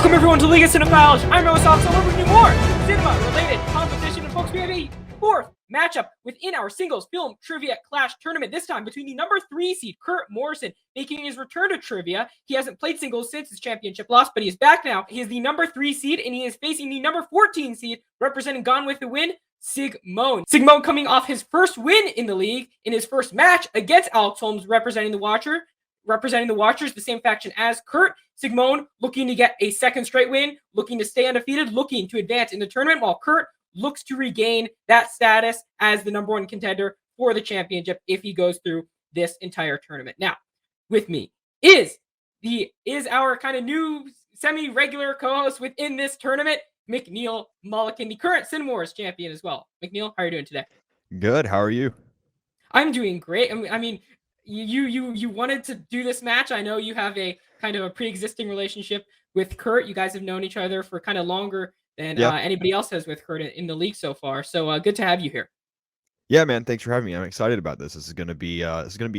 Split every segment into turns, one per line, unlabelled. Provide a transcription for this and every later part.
Welcome everyone to League of Cinephiles. I'm Noah Soft, so we're bringing you more cinema-related competition. And folks, we have a fourth matchup within our singles film trivia clash tournament. This time between the number 3 seed, Kurt Morrison, making his return to trivia. He hasn't played singles since his championship loss, but he is back now. He is the number 3 seed, and he is facing the number 14 seed, representing Gone with the Wind, Sigmon. Sigmon coming off his first win in the league in his first match against Alex Holmes, representing the Watchers, the same faction as Kurt. Sigmon looking to get a second straight win, looking to stay undefeated, looking to advance in the tournament, while Kurt looks to regain that status as the number 1 contender for the championship if he goes through this entire tournament. Now, with me is our kind of new semi-regular co-host within this tournament, McNeil Mulligan, the current Sin Wars champion as well. McNeil, how are you doing today?
Good. How are you?
I'm doing great. I mean, you wanted to do this match. I know you have a kind of a pre-existing relationship with Kurt. You guys have known each other for kind of longer than anybody else has with Kurt in the league so far. So good to have you here.
Yeah, man. Thanks for having me. I'm excited about this. This is going to be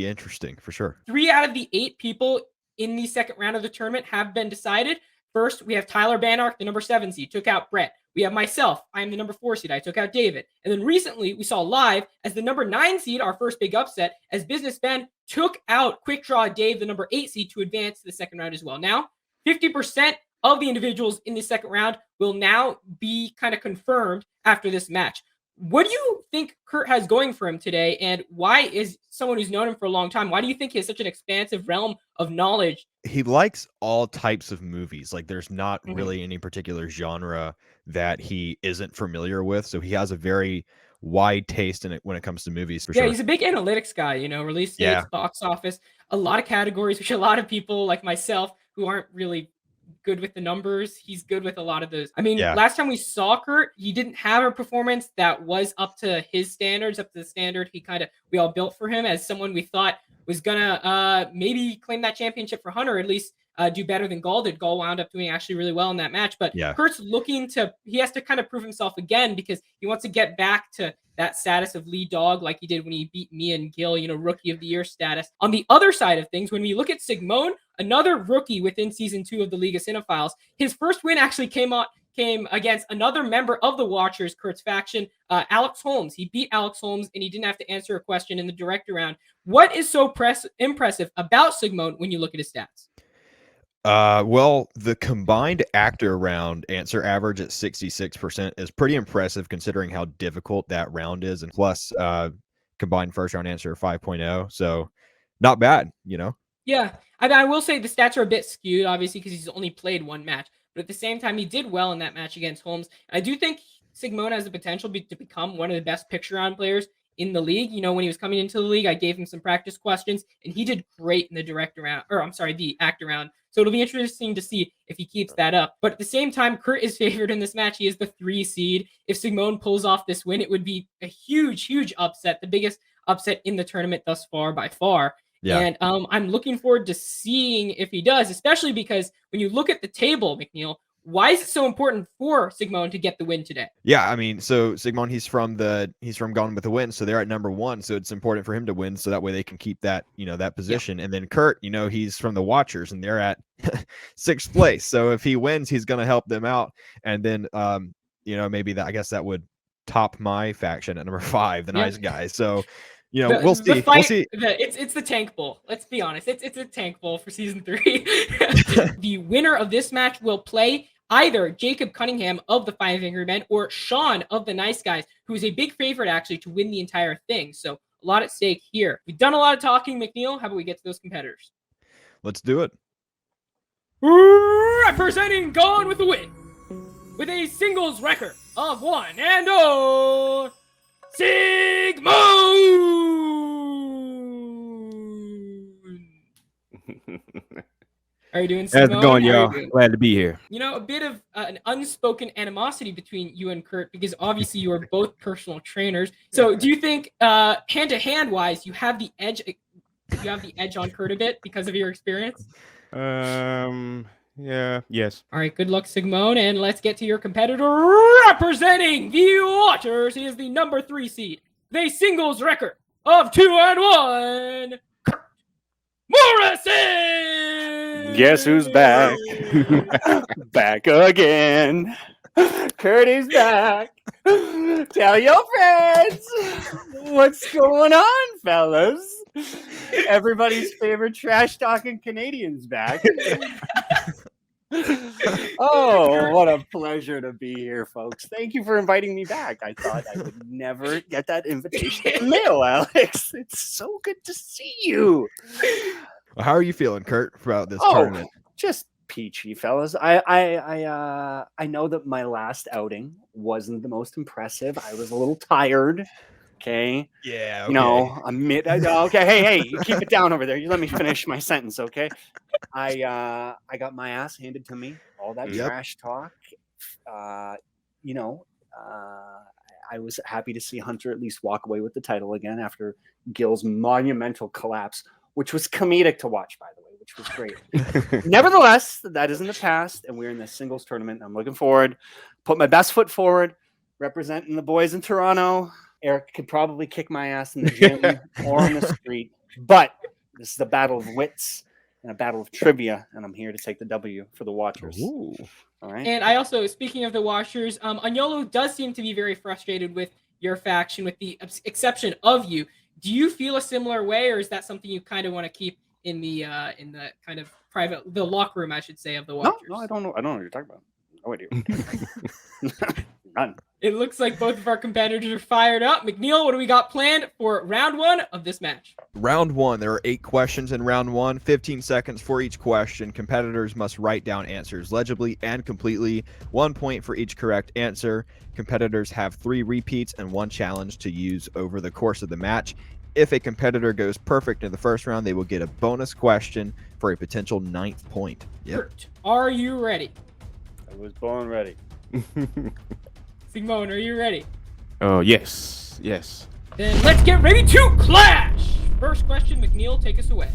interesting for sure.
3 out of the 8 people in the second round of the tournament have been decided. First, we have Tyler Banark, the number 7 seed, took out Brett. We have myself. I am the number 4 seed. I took out David. And then recently, we saw live as the number 9 seed, our first big upset, as Business Ben took out Quick Draw Dave, the number 8 seed, to advance to the second round as well. Now, 50% of the individuals in the second round will now be kind of confirmed after this match. What do you think Kurt has going for him today? And why is someone who's known him for a long time, why do you think he has such an expansive realm of knowledge?
He likes all types of movies. Like there's not really any particular genre that he isn't familiar with. So he has a very wide taste in it when it comes to movies. For sure.
He's a big analytics guy, release dates, box office, a lot of categories, which a lot of people like myself who aren't really good with the numbers. He's good with a lot of those. I mean, last time we saw Kurt, he didn't have a performance that was up to his standards, up to the standard we all built for him as someone we thought was gonna maybe claim that championship for Hunter, or at least do better than Gall did. Gall wound up doing actually really well in that match, but Kurt's he has to kind of prove himself again because he wants to get back to that status of lead dog like he did when he beat me and Gil, rookie of the year status. On the other side of things, when we look at Sigmon, another rookie within season 2 of the League of Cinephiles, his first win actually came against another member of the Watchers, Kurt's faction, Alex Holmes. He beat Alex Holmes and he didn't have to answer a question in the director round. What is so impressive about Sigmon when you look at his stats?
Well, the combined actor round answer average at 66% is pretty impressive considering how difficult that round is. And plus, combined first round answer 5.0. So not bad,
Yeah. I will say the stats are a bit skewed, obviously, because he's only played 1 match. But at the same time, he did well in that match against Holmes. I do think Sigmon has the potential to become one of the best picture round players in the league. When he was coming into the league, I gave him some practice questions, and he did great in the actor round. So it'll be interesting to see if he keeps that up. But at the same time, Kurt is favored in this match. He is the 3 seed. If Sigmon pulls off this win, it would be a huge, huge upset, the biggest upset in the tournament thus far by far. Yeah. And I'm looking forward to seeing if he does, especially because when you look at the table, McNeil, why is it so important for Sigmon to get the win today?
Yeah, I mean, so Sigmon, he's from Gone with the Wind, so they're at number 1, so it's important for him to win, so that way they can keep that, that position. And then Kurt, he's from the Watchers, and they're at 6th place. So if he wins, he's going to help them out. And then, maybe that would top my faction at number 5, the Nice Guys. So. We'll see. We'll see.
It's the Tank Bowl. Let's be honest. It's a Tank Bowl for season 3. The winner of this match will play either Jacob Cunningham of the 5 Angry Men or Sean of the Nice Guys, who is a big favorite actually to win the entire thing. So a lot at stake here. We've done a lot of talking, McNeil. How about we get to those competitors?
Let's do it.
Representing Gone with the Wind with a singles record of 1-0. Sigmon! How are you doing, Sigmon?
How's it going, y'all? Glad to be here.
A bit of an unspoken animosity between you and Kurt because obviously you are both personal trainers. So do you think hand-to-hand wise you have the edge? You have the edge on Kurt a bit because of your experience?
Yeah, yes.
All right, good luck, Sigmon, and let's get to your competitor representing the Watchers. He is the number 3 seed, the singles record of 2-1, Kurt Morrison.
Guess who's back? Back again. Kurt is back. Tell your friends what's going on, fellas. Everybody's favorite trash talking Canadian's back. Oh, what a pleasure to be here, folks. Thank you for inviting me back. I thought I would never get that invitation in the mail, Alex. It's so good to see you.
Well, how are you feeling, Kurt, about this
Oh,
tournament?
just peachy, fellas. I know that my last outing wasn't the most impressive. I was a little tired. Okay.
Yeah.
You know, okay. Hey, you keep it down over there. You let me finish my sentence, okay? I got my ass handed to me. All that trash talk. You know, I was happy to see Hunter at least walk away with the title again after Gil's monumental collapse, which was comedic to watch, by the way, which was great. Nevertheless, that is in the past, and we're in the singles tournament. I'm looking forward. Put my best foot forward, representing the boys in Toronto. Eric could probably kick my ass in the gym or on the street, but this is a battle of wits and a battle of trivia, and I'm here to take the W for the Watchers.
Ooh.
All right.
And I also, speaking of the Washers, Agnolo does seem to be very frustrated with your faction, with the exception of you. Do you feel a similar way, or is that something you kind of want to keep in the kind of private, the locker room, I should say, of the Watchers?
No, I don't know. I don't know what you're talking about. No idea. None.
It looks like both of our competitors are fired up. McNeil, what do we got planned for round one of this match?
Round one, there are 8 questions in round one, 15 seconds for each question. Competitors must write down answers legibly and completely. 1 point for each correct answer. Competitors have 3 repeats and 1 challenge to use over the course of the match. If a competitor goes perfect in the first round, they will get a bonus question for a potential 9th point. Yep.
Kurt, are you ready?
I was born ready.
Sigmon, are you ready?
Oh, yes. Yes.
Then let's get ready to clash! First question, McNeil, take us away.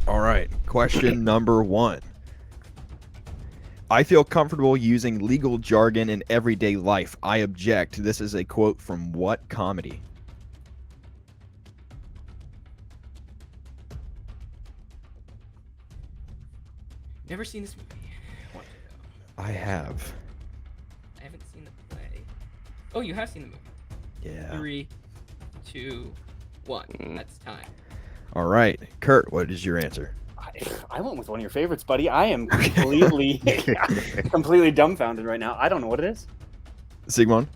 All right. Question number 1. I feel comfortable using legal jargon in everyday life. I object. This is a quote from what comedy?
Never seen this movie.
I have.
I haven't seen the play. Oh, you have seen the movie.
Yeah.
3, 2, 1. That's time.
All right. Kurt, what is your answer?
I went with one of your favorites, buddy. I am completely, completely dumbfounded right now. I don't know what it is.
Sigmon?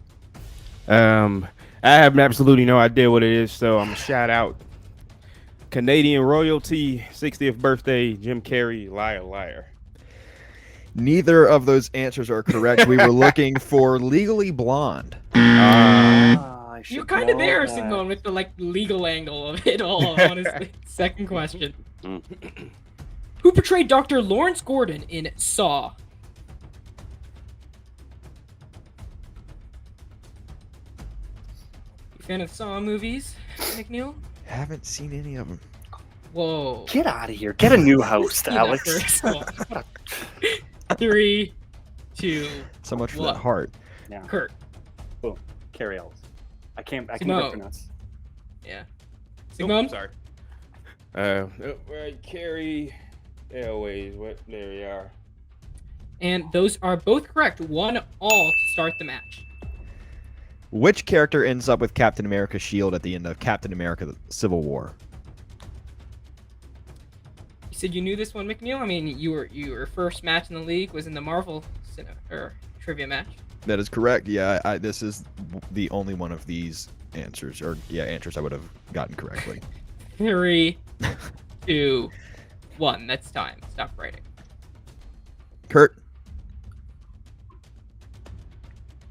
I have absolutely no idea what it is, so I'm gonna shout out Canadian royalty, 60th birthday, Jim Carrey, liar, liar.
Neither of those answers are correct. We were looking for Legally Blonde.
You're kind of there, Sigmon, with the legal angle of it all, honestly. Second question. Who portrayed Dr. Lawrence Gordon in Saw? You fan of Saw movies, McNeil?
Haven't seen any of them.
Whoa.
Get out of here. Get a new host,
See that
Alex.
first one. 3, 2,
So much for
What?
that heart.
Yeah.
Kurt.
Boom. Carry Ellis. I can't
Simone.
pronounce.
Yeah.
Oh,
Sigmon?
sorry. Right, Carrie Airways. What? There we are.
And those are both correct. 1 all to start the match.
Which character ends up with Captain America's shield at the end of Captain America: The Civil War?
You said you knew this one, McNeil? I mean, your first match in the league was in the Marvel trivia match.
That is correct. Yeah, this is the only one of these answers, answers I would have gotten correctly.
3, 2, 1. That's time. Stop writing.
Kurt.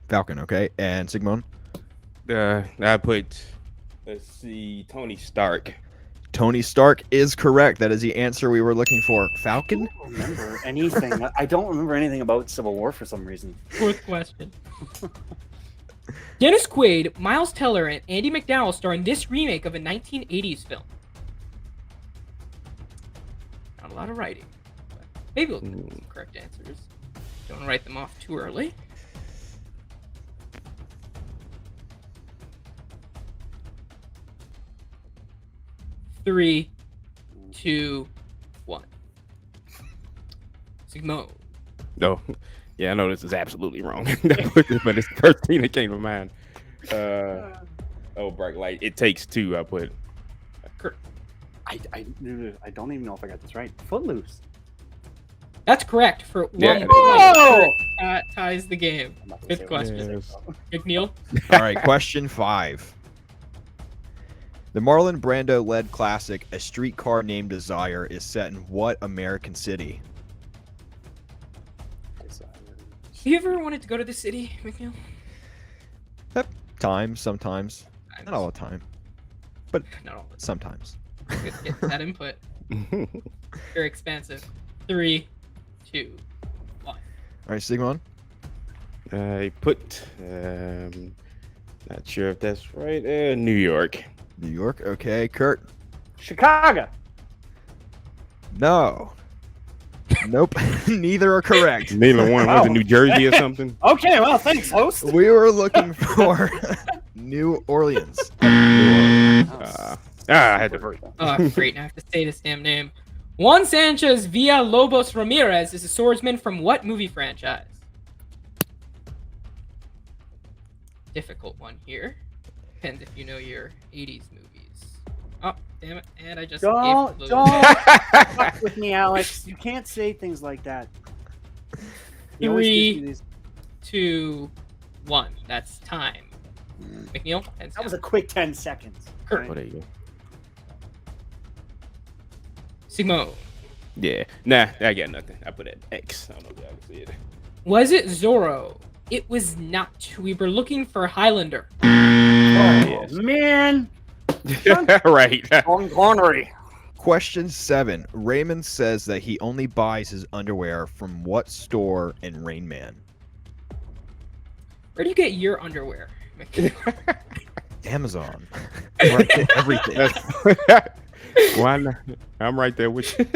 Falcon, okay. And Sigmon?
I put, let's see, Tony Stark.
Tony Stark is correct. That is the answer we were looking for. Falcon?
I don't remember anything. I don't remember anything about Civil War for some reason.
Fourth question. Dennis Quaid, Miles Teller, and Andy McDowell star in this remake of a 1980s film. Not a lot of writing. But maybe we'll get some correct answers. Don't write them off too early. Three, 2, 1. Sigmon.
No. Yeah, I know this is absolutely wrong. But it's the first thing that came to mind. Bright light. It takes two. I put.
Kurt.
I don't even know if I got this right. Footloose.
That's correct for
Yeah.
1 point.
Oh!
Kurt, ties the game.
I'm not gonna
Fifth
say what
question.
it is.
McNeil.
All right, question 5. The Marlon Brando-led classic A Streetcar Named Desire is set in what American city?
Have you ever wanted to go to the city, McNeil?
Sometimes. Not all the time. But
Not all.
sometimes.
Get that input. Very expansive. 3, 2, 1.
All right, Sigmon.
I put. Not sure if that's right. New York.
New York. Okay, Kurt.
Chicago.
No. Nope. Neither are correct.
Neither one. Was it
Oh.
New Jersey or something?
Okay, well, thanks, host.
We were looking for New Orleans.
I had to.
Oh, great. Now I have to say this damn name. Juan Sanchez Villalobos Ramirez is a swordsman from what movie franchise? Difficult one here. Depends if you know your 80s movies. Oh, damn it. And I just
Don't
gave
fuck with me, Alex. You can't say things like that. He always gives me
3,
these-
2, 1. That's time. McNeil?
That was a quick 10 seconds.
Kurt.
Oh, there you go.
Sigmon.
Yeah. Nah, I got nothing. I put an X. I don't know if y'all can see it.
Was it Zorro? It was not. We were looking for Highlander.
Oh,
Yes.
man.
Right.
Ornery.
Question 7. Raymond says that he only buys his underwear from what store in Rain Man?
Where do you get your underwear, McNeil?
Amazon. Where I get everything.
Why not? I'm right there with you.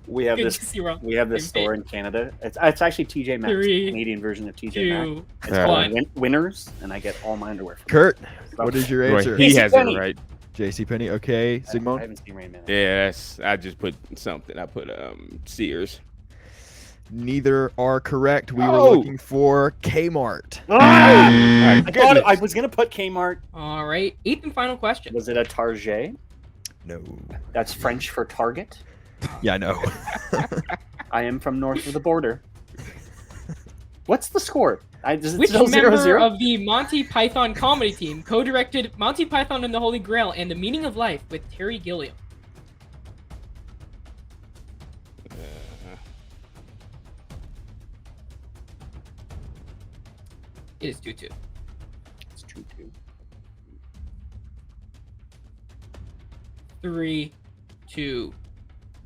We have
Good
this.
to see we're on
We have
the
this
same
store in Canada. It's actually TJ Maxx,
3,
Canadian version of TJ Maxx.
2,
It's
Yeah.
called
1.
Winners, and I get all my underwear from
Kurt,
it.
what is your
Right,
answer?
he has it
JCPenney.
right.
JCPenney. Okay,
I
Sigmon.
haven't seen Rain Man.
Yeah, I just put something. I put Sears.
Neither are correct. We were
Oh.
looking for Kmart.
Ah!
My
I thought
goodness.
I was gonna put Kmart.
All right. 8th and final question.
Was it a Target?
No.
That's French for Target.
Yeah, I know.
I am from north of the border. What's the score? Is it
Which
still
member
0-0?
of the Monty Python comedy team co-directed Monty Python and the Holy Grail and The Meaning of Life with Terry Gilliam? It is 2-2.
It's true too.
3, 2,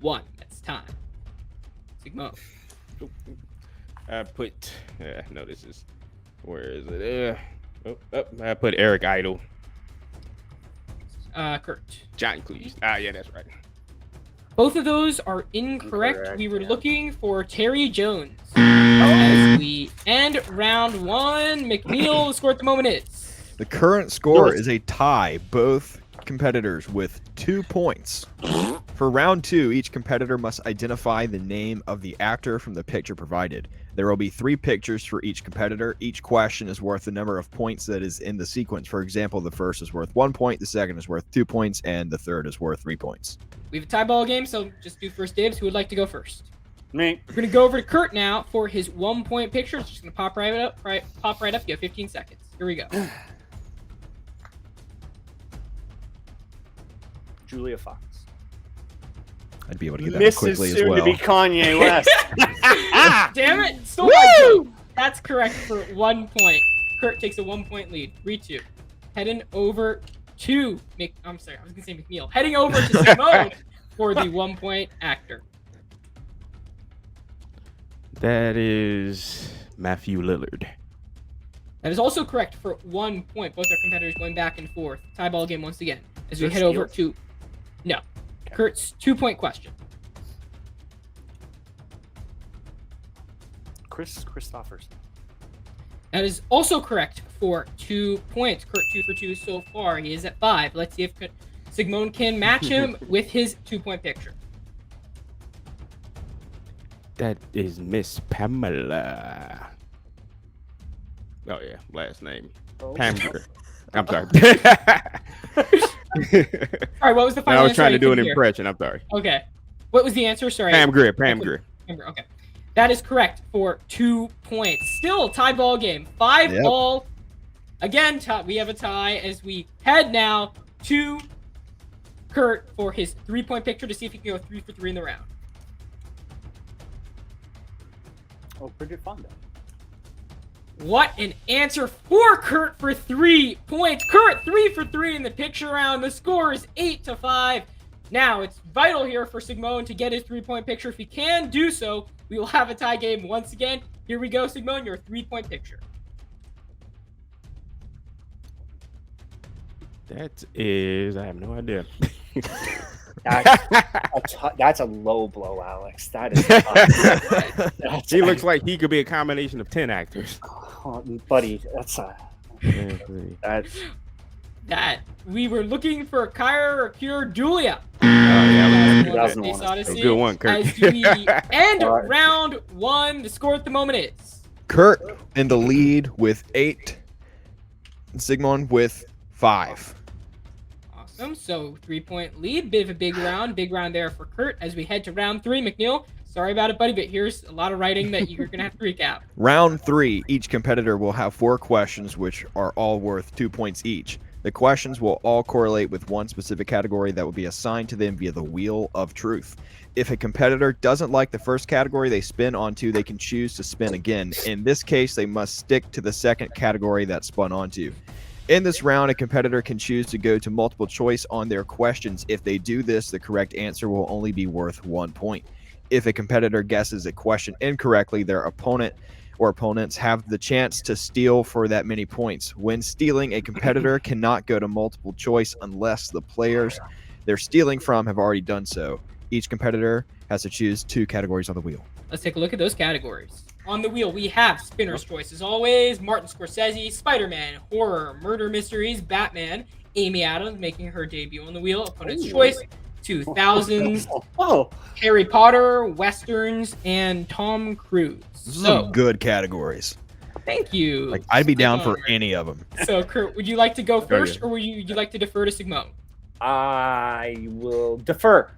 1. That's time. Sigmon.
I put. No, this is. Where is it? I put Eric Idle.
Kurt.
John Cleese. Ah, yeah, that's right.
Both of those are incorrect.
Incorrect,
We were
yeah.
looking for Terry Jones. As we end round 1, McNeil, the score at the moment is.
The current score
Yours.
is a tie. Both competitors with 2 points. For round 2, each competitor must identify the name of the actor from the picture provided. There will be 3 pictures for each competitor. Each question is worth the number of points that is in the sequence. For example, the first is worth 1 point, the second is worth 2 points, and the third is worth 3 points.
We have a tie ball game, so just do first dibs. Who would like to go first?
Me.
We're gonna go over to Kurt now for his 1 point picture. It's just gonna pop right up. Pop right up. You have 15 seconds. Here we go.
Julia Fox.
I'd be able to get that
Mrs.
quickly as
Soon
well.
to be Kanye West.
Damn it! Stole my joke. That's correct for 1 point. Kurt takes a 1 point lead. 3-2. Heading over to I'm sorry, I was gonna say McNeil. Heading over to Simone for the 1 point actor.
That is Matthew Lillard.
That is also correct for 1 point. Both our competitors going back and forth. Tie ball game once again. As we
Is
head
there
over to Kurt's 2 point question.
Chris Christopherson.
That is also correct for 2 points. Kurt 2 for 2 so far. He is at 5. Let's see if Sigmon can match him with his 2 point picture.
That is Miss Pamela. Oh yeah, last name Pamela. I'm sorry.
All right, what was the final
I was
answer?
trying to do an
Couldn't hear.
impression. I'm sorry.
Okay. What was the answer? Sorry.
Pam Grier. Pam Grier.
Okay. That is correct for 2 points. Still tie ball game. 5-all. Again, we have a tie as we head now to Kurt for his 3-point picture to see if he can go 3 for 3 in the round.
Oh, pretty fun though.
What an answer for Kurt for 3 points. Kurt, 3 for 3 in the picture round. The score is 8-5. Now, it's vital here for Sigmon to get his 3-point picture. If he can do so, we will have a tie game once again. Here we go, Sigmon, your 3-point picture.
That is, I have no idea.
That's a low blow, Alex. That is tough.
He looks like he could be a combination of 10 actors.
Oh, buddy, that's
That we were looking for Kyra or Cure Julia.
Yeah,
that's the
Space
one.
Odyssey.
Good one, Kurt.
As we end round 1, the score at the moment is
Kurt in the lead with 8. Sigmon with 5.
awesome. So 3-point lead, bit of a big round there for Kurt. As we head to round 3, McNeil. Sorry about it, buddy, but here's a lot of writing that you're gonna have to recap.
Round 3, each competitor will have 4 questions, which are all worth 2 points each. The questions will all correlate with one specific category that will be assigned to them via the Wheel of Truth. If a competitor doesn't like the first category they spin onto, they can choose to spin again. In this case, they must stick to the second category that spun onto. In this round, a competitor can choose to go to multiple choice on their questions. If they do this, the correct answer will only be worth 1 point. If a competitor guesses a question incorrectly, their opponent or opponents have the chance to steal for that many points. When stealing, a competitor cannot go to multiple choice unless the players they're stealing from have already done so. Each competitor has to choose 2 categories on the wheel.
Let's take a look at those categories. On the wheel, we have Spinner's Choice as always, Martin Scorsese, Spider-Man, Horror, Murder Mysteries, Batman, Amy Adams making her debut on the wheel, Opponent's Choice, 2000s, Harry Potter, Westerns, and Tom Cruise.
Some good categories.
Thank you.
Like, I'd be down for any of them.
So, Kurt, would you like to go first, or would you like to defer to Sigmon?
I will defer.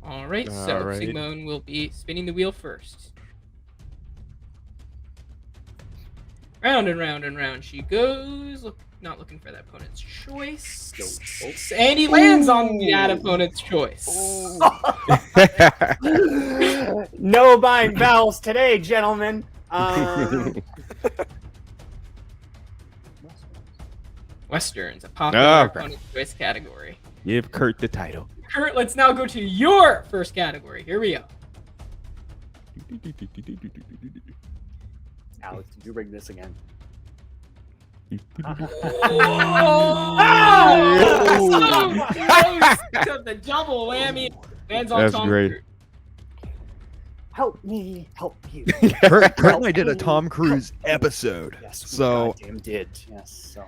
All right, Sigmon will be spinning the wheel first. Round and round and round she goes. Not looking for that opponent's choice. And he lands on that opponent's choice.
No buying vowels today, gentlemen.
Westerns, a popular opponent's choice category.
Give Kurt the title.
Kurt, let's now go to your first category. Here we go.
Alex, did you rig this again?
Oh, so close to the double whammy. Lands on
That's
Tom
great.
Cruise.
Help me, help you.
Kurt and I did a Tom Cruise episode.
Yes, we
So
goddamn did. Yes, so.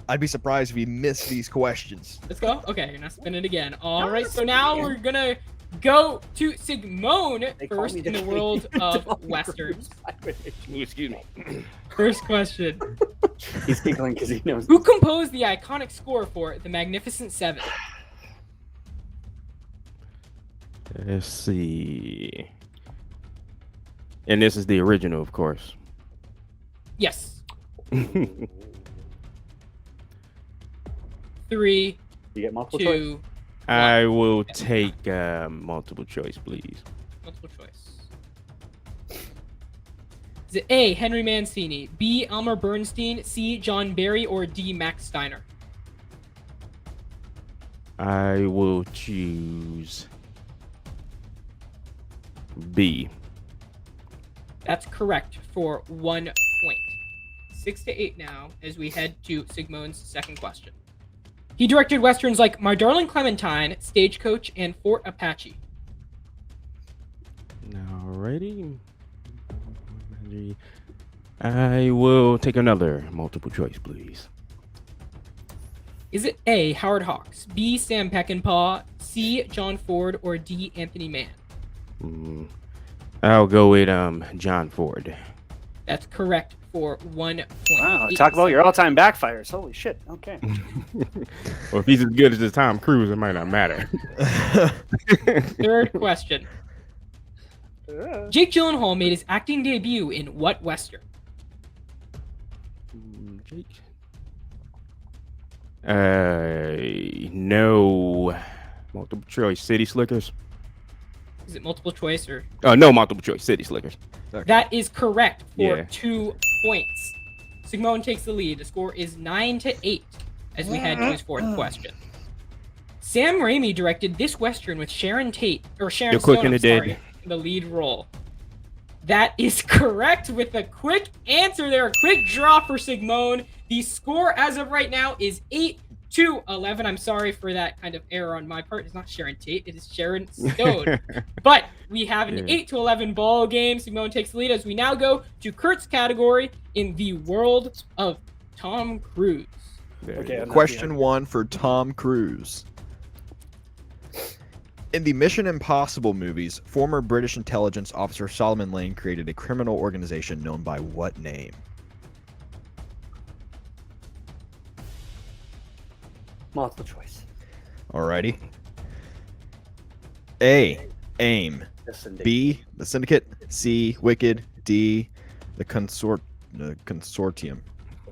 I'd be surprised if we missed these questions.
Let's go. Okay, you're not spinning again. All right, so now we're gonna go to Sigmon first in the world of Westerns.
Excuse me.
First question.
He's giggling because he knows.
Who composed the iconic score for The Magnificent Seven?
Let's see. And this is the original, of course.
Yes. 3,
You get multiple
2,
I will take multiple choice, please.
multiple choice. Is it A, Henry Mancini, B, Elmer Bernstein, C, John Barry, or D, Max Steiner?
I will choose B.
That's correct for 1 point. 6-8 now as we head to Sigmon's second question. He directed westerns like My Darling Clementine, Stagecoach, and Fort Apache.
Alrighty. I will take another multiple choice, please.
Is it A, Howard Hawks, B, Sam Peckinpah, C, John Ford, or D, Anthony Mann?
I'll go with John Ford.
That's correct for 1 point.
Wow, talk about your all-time backfires. Holy shit. Okay.
Well, if he's as good as the Tom Cruise, it might not matter.
Third question. Jake Gyllenhaal made his acting debut in what Western?
Jake. No. Multiple choice. City Slickers.
Is it multiple choice or?
No multiple choice. City Slickers.
That is correct for
Yeah.
2 points. Sigmon takes the lead. The score is 9-8 as we head to his fourth question. Sam Raimi directed this Western with Sharon Tate, or Sharon
You're quick
Stone,
and
I'm
it dead.
sorry, in the lead role. That is correct with a quick answer there. A quick draw for Sigmon. The score as of right now is 8-11. I'm sorry for that kind of error on my part. It's not Sharon Tate. It is Sharon Stone. But we have an 8-11 ball game. Sigmon takes the lead as we now go to Kurt's category in the world of Tom Cruise.
Okay.
Question 1 for Tom Cruise. In the Mission Impossible movies, former British intelligence officer Solomon Lane created a criminal organization known by what name?
Multiple choice.
Alrighty. A. AIM.
The Syndicate.
B. The Syndicate. C. Wicked. D. The Consortium.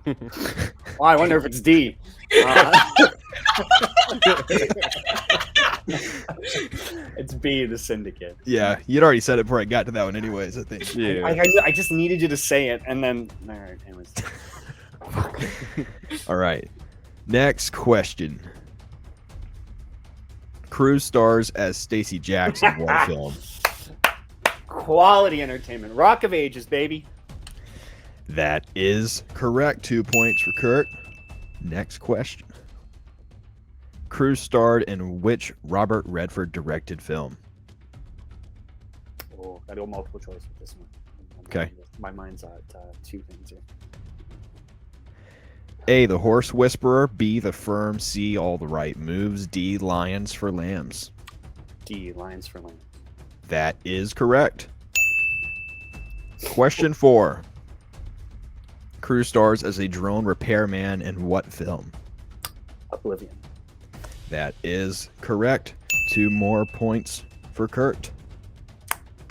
Oh, I wonder if it's D. It's B, the Syndicate.
Yeah, you'd already said it before I got to that one anyways, I think.
Yeah.
I just needed you to say it, and then all right, anyways.
All right. Next question. Cruise stars as Stacey Jackson in what film?
Quality entertainment. Rock of Ages, baby.
That is correct. 2 points for Kurt. Next question. Cruise starred in which Robert Redford directed film?
Oh, I do a multiple choice with this one.
Okay.
My mind's at 2 things here.
A. The Horse Whisperer. B. The Firm. C. All the Right Moves. D. Lions for Lambs.
D. Lions for Lambs.
That is correct. Question 4. Cruise stars as a drone repairman in what film?
Oblivion.
That is correct. 2 more points for Kurt.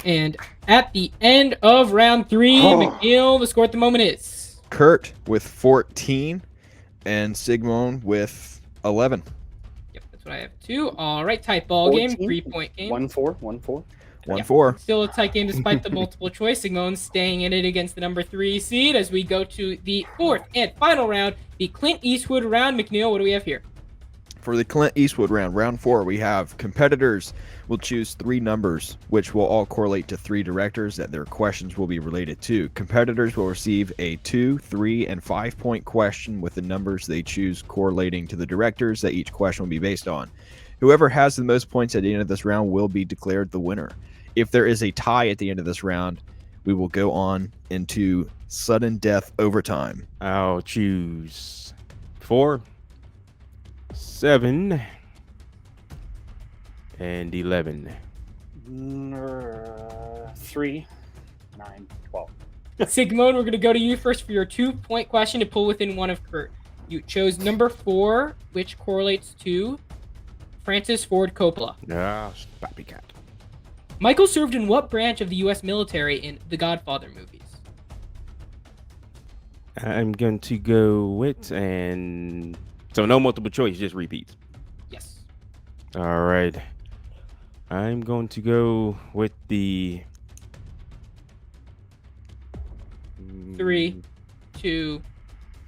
And at the end of round 3, McNeil, the score at the moment is
Kurt with 14 and Sigmon with 11.
Yep, that's what I have too. All right, tight ball game,
14?
3-point game.
1-4. 1-4.
1-4.
Still a tight game despite the multiple choice. Sigmon staying in it against the number 3 seed as we go to the fourth and final round, the Clint Eastwood round. McNeil, what do we have here?
For the Clint Eastwood round 4, we have competitors will choose 3 numbers, which will all correlate to 3 directors that their questions will be related to. Competitors will receive a 2, 3, and 5-point question with the numbers they choose correlating to the directors that each question will be based on. Whoever has the most points at the end of this round will be declared the winner. If there is a tie at the end of this round, we will go on into sudden death overtime.
I'll choose 4, 7, and 11.
3, 9, 12.
Sigmon, we're going to go to you first for your 2-point question to pull within 1 of Kurt. You chose number 4, which correlates to Francis Ford Coppola.
Ah, poppycat.
Michael served in what branch of the U.S. military in the Godfather movies?
I'm going to go with, and so no multiple choice, just repeats.
Yes.
All right. I'm going to go with the
3, 2,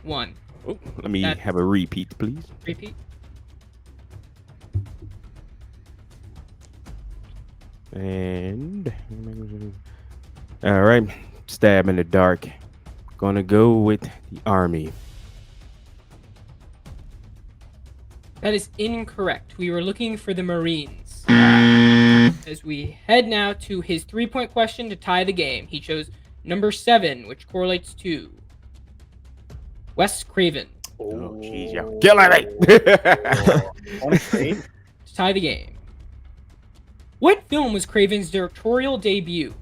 1.
Oh, let me
That-
have a repeat, please.
Repeat.
And all right, stab in the dark. Gonna go with the Army.
That is incorrect. We were looking for the Marines. As we head now to his 3-point question to tie the game, he chose number 7, which correlates to Wes Craven
Oh, jeez, y'all killing me.
to tie the game. What film was Craven's directorial debut?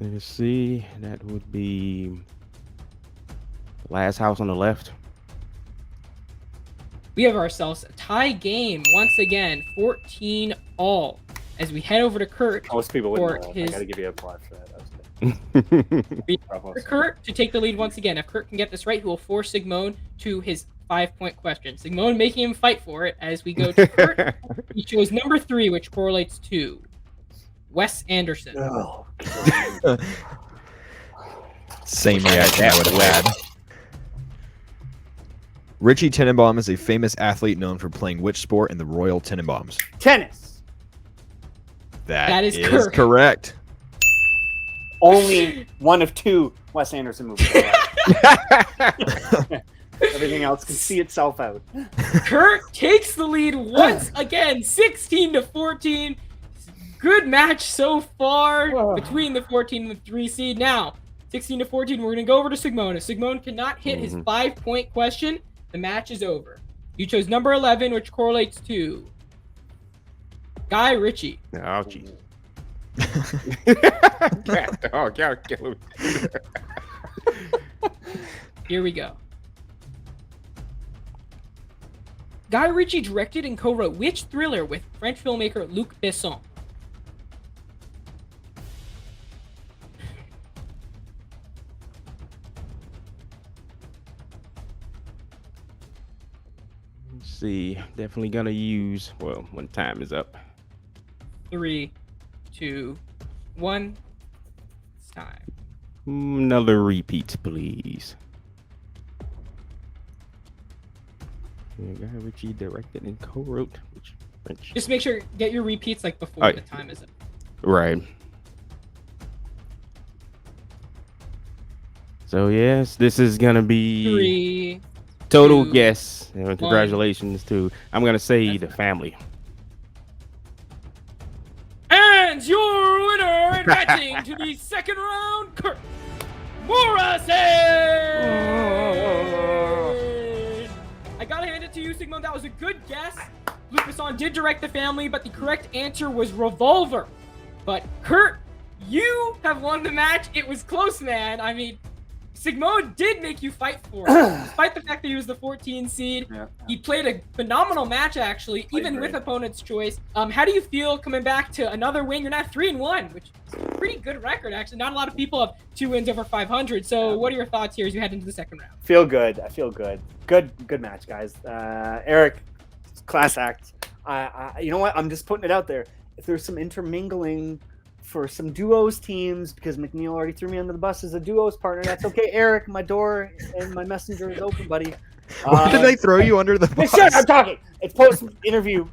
Let's see. That would be last house on the left.
We have ourselves a tie game once again, 14 all. As we head over to Kurt
Most people
for
wouldn't know. I
his
gotta give you applause for that. That was good. Bravo.
for Kurt to take the lead once again. If Kurt can get this right, he will force Sigmon to his 5-point question. Sigmon making him fight for it as we go to Kurt. He chose number 3, which correlates to Wes Anderson.
Oh,
Same reaction I would have had. Richie Tenenbaum is a famous athlete known for playing which sport in the Royal Tenenbaums?
tennis.
That is
correct.
Only one of 2 Wes Anderson movies. Everything else can see itself out.
Kurt takes the lead once again, 16-14. Good match so far between the 14 and the 3 seed. Now, 16-14, we're going to go over to Sigmon. If Sigmon cannot hit his 5-point question, the match is over. You chose number 11, which correlates to Guy Ritchie.
Oh, jeez. Gotta kill him.
Here we go. Guy Ritchie directed and co-wrote which thriller with French filmmaker Luc Besson?
Let's see. Definitely gonna use, well, when time is up.
3, 2, 1. It's time.
Another repeat, please. Yeah, Guy Ritchie directed and co-wrote which French.
Just make sure get your repeats like before the time is up.
Right. So yes, this is gonna be
3.
total
2,
guess. And congratulations to, I'm gonna say, The Family.
And your winner advancing to the second round, Kurt Morrison! I gotta hand it to you, Sigmon. That was a good guess. Luc Besson did direct The Family, but the correct answer was Revolver. But Kurt, you have won the match. It was close, man. I mean, Sigmon did make you fight for it. Despite the fact that he was the 14 seed, he played a phenomenal match, actually, even with opponent's choice. How do you feel coming back to another win? You're now 3-1, which is a pretty good record, actually. Not a lot of people have 2 wins over 500. So what are your thoughts here as you head into the second round?
Feel good. I feel good. Good match, guys. Eric, class act. You know what? I'm just putting it out there. If there's some intermingling for some duos teams, because McNeil already threw me under the bus as a duos partner, that's okay. Eric, my door and my messenger is open, buddy.
Why did they throw you under the bus?
Shut up, I'm talking. It's post-game interview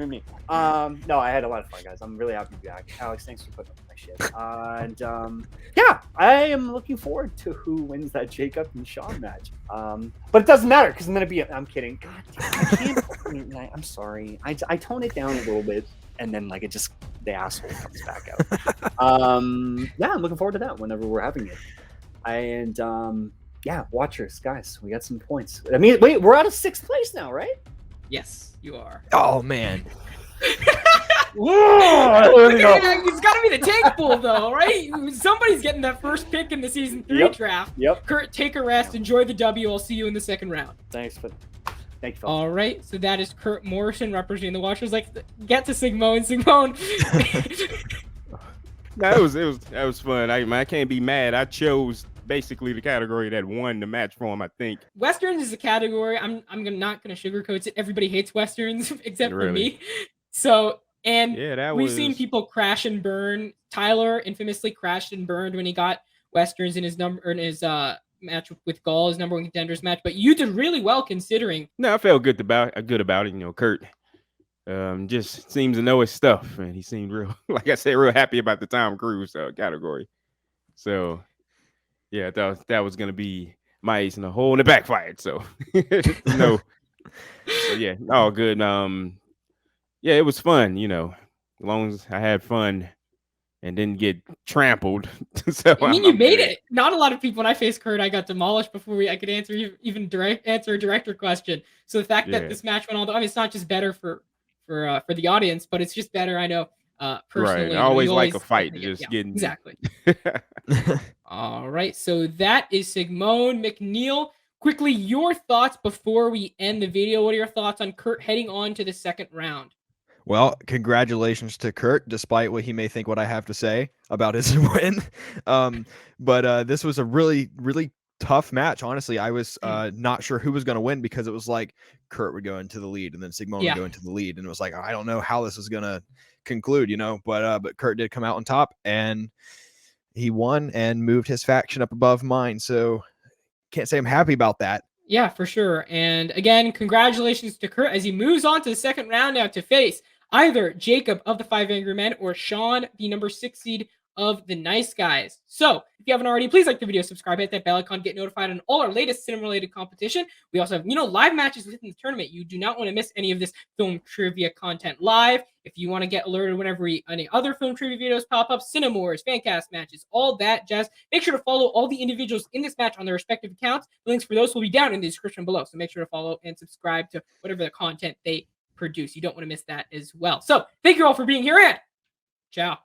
me. No, I had a lot of fun, guys. I'm really happy to be back. Alex, thanks for putting up with my shit. And yeah, I am looking forward to who wins that Jacob and Sean match. But it doesn't matter because I'm kidding. God damn, I can't. I'm sorry. I tone it down a little bit, and then like the asshole comes back out. Yeah, I'm looking forward to that whenever we're having it. And yeah, watchers, guys, we got some points. I mean, wait, we're out of 6th place now, right?
Yes, you are.
Oh man.
It's got to be the tank pool, though, right? Somebody's getting that first pick in the season 3 draft.
Yep.
Kurt, take a rest. Enjoy the W. I'll see you in the second round.
Thank you, fellas.
All right. So that is Kurt Morrison representing the Watchers. Like, get to Sigmon. Sigmon.
That was fun. I can't be mad. I chose basically the category that won the match for him, I think.
Westerns is a category. I'm not gonna sugarcoat it. Everybody hates Westerns except for me. So, and we've seen people crash and burn. Tyler infamously crashed and burned when he got Westerns in his match with Gall, his number 1 contenders match. But you did really well considering.
No, I felt good about it. You know, Kurt just seems to know his stuff, and he seemed real, like I said, real happy about the Tom Cruise category. So yeah, that was gonna be my ace in the hole, and it backfired. So no, so, yeah, all good. Yeah, it was fun. You know, as long as I had fun and didn't get trampled. So
I mean, you made it. Not a lot of people. When I faced Kurt, I got demolished before I could answer a director question. So the fact that this match went all the, I mean, it's not just better for the audience, but it's just better. I know Personally,
Right. I always
you
like a
always
fight.
to
Just
yeah,
getting
exactly. All right, so that is Sigmon McNeil. Quickly, your thoughts before we end the video. What are your thoughts on Kurt heading on to the second round?
Well, congratulations to Kurt, despite what he may think what I have to say about his win. But this was a really, really tough match. Honestly, I was not sure who was going to win because it was like Kurt would go into the lead and then Sigmon would go into the lead. And it was like, I don't know how this is going to conclude, but Kurt did come out on top and he won and moved his faction up above mine. So can't say I'm happy about that.
Yeah, for sure. And again, congratulations to Kurt as he moves on to the second round now to face either Jacob of the 5 Angry Men or Sean, the number 6 seed of the Nice Guys. So if you haven't already, please like the video, subscribe, hit that bell icon, get notified on all our latest cinema-related competition. We also have, live matches within the tournament. You do not want to miss any of this film trivia content live. If you want to get alerted whenever any other film trivia videos pop up, Cinemores, Fancast matches, all that jazz, make sure to follow all the individuals in this match on their respective accounts. The links for those will be down in the description below. So make sure to follow and subscribe to whatever the content they produce. You don't want to miss that as well. So thank you all for being here and ciao.